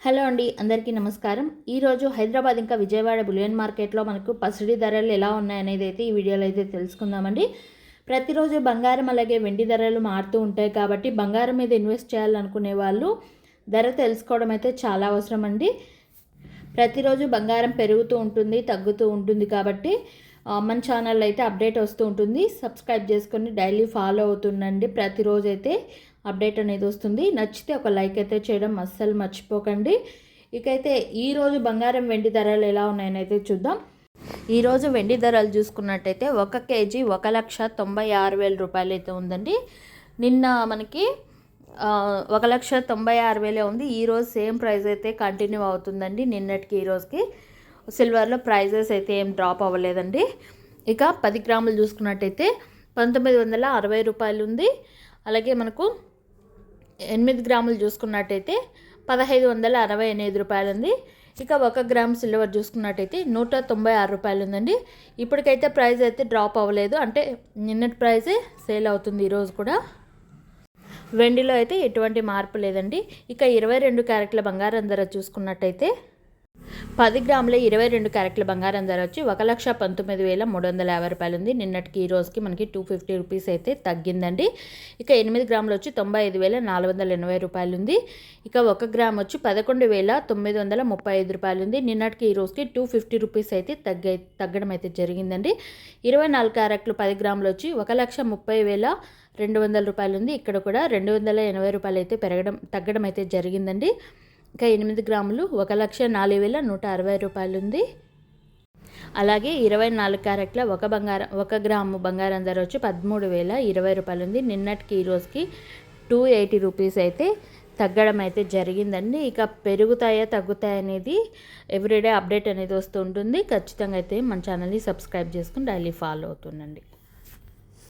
Hello అండి, అందరికీ నమస్కారం. ఈరోజు హైదరాబాద్ ఇంకా విజయవాడ బులియన్ మార్కెట్లో మనకు పసిడి ధరలు ఎలా ఉన్నాయనేది అయితే ఈ వీడియోలో అయితే తెలుసుకుందామండి. ప్రతిరోజు బంగారం అలాగే వెండి ధరలు మారుతూ ఉంటాయి కాబట్టి బంగారం మీద ఇన్వెస్ట్ చేయాలనుకునే వాళ్ళు ధర తెలుసుకోవడం అయితే చాలా అవసరం అండి. ప్రతిరోజు బంగారం పెరుగుతూ ఉంటుంది, తగ్గుతూ ఉంటుంది కాబట్టి మన ఛానల్ అయితే అప్డేట్ వస్తూ ఉంటుంది. సబ్స్క్రైబ్ చేసుకొని డైలీ ఫాలో అవుతుండండి. ప్రతిరోజు అయితే అప్డేట్ అనేది వస్తుంది. నచ్చితే ఒక లైక్ అయితే చేయడం అస్సలు మర్చిపోకండి. ఇకైతే ఈరోజు బంగారం వెండి ధరలు ఎలా ఉన్నాయని అయితే చూద్దాం. ఈరోజు వెండి ధరలు చూసుకున్నట్టయితే 1 కేజీ 1,96,000 రూపాయలు అయితే ఉందండి. నిన్న మనకి 1,96,000 ఉంది. ఈరోజు సేమ్ ప్రైస్ అయితే కంటిన్యూ అవుతుందండి. నిన్నటికి ఈరోజుకి సిల్వర్లో ప్రైజెస్ అయితే ఏం డ్రాప్ అవ్వలేదండి. ఇక 10 గ్రాములు చూసుకున్నట్టయితే 1,960 రూపాయలు ఉంది. అలాగే మనకు 8 గ్రాములు చూసుకున్నట్టయితే 1,568 రూపాయలు ఉంది. ఇక 1 గ్రామ్ సిల్వర్ చూసుకున్నట్టయితే 196 రూపాయలు ఉందండి. ఇప్పటికైతే ప్రైస్ అయితే డ్రాప్ అవ్వలేదు, అంటే నిన్నటి ప్రైజే సేల్ అవుతుంది ఈరోజు కూడా. వెండిలో అయితే ఎటువంటి మార్పు లేదండి. ఇక 22 క్యారెట్ల బంగారం ధర చూసుకున్నట్టయితే 10 గ్రాముల 22 క్యారెట్ల బంగారం ధర వచ్చి 1,19,350 రూపాయలు ఉంది. నిన్నటికి ఈ రోజుకి మనకి 250 రూపీస్ అయితే తగ్గిందండి. ఇక 8 గ్రాములు వచ్చి 95,480 రూపాయలు ఉంది. ఇక 1 గ్రామ్ వచ్చి 11,935 రూపాయలు ఉంది. నిన్నటికి ఈ రోజుకి 250 రూపీస్ అయితే తగ్గడం అయితే జరిగిందండి. 24 క్యారెట్లు 10 గ్రాములు వచ్చి 1,30,200 రూపాయలు ఉంది. ఇక్కడ కూడా 280 రూపాయలు అయితే తగ్గడం అయితే జరిగిందండి. ఇంకా 8 గ్రాములు 1,04,160 రూపాయలు ఉంది. అలాగే 24 క్యారెట్ల 1 గ్రాము బంగారం ధర వచ్చి 13,020 రూపాయలు ఉంది. నిన్నటికి ఈ రోజుకి 280 రూపీస్ అయితే తగ్గడం అయితే జరిగిందండి. ఇక పెరుగుతాయా తగ్గుతాయా అనేది ఎవ్రీడే అప్డేట్ అనేది వస్తూ ఉంటుంది. ఖచ్చితంగా అయితే మన ఛానల్ని సబ్స్క్రైబ్ చేసుకుని డైలీ ఫాలో అవుతుండండి.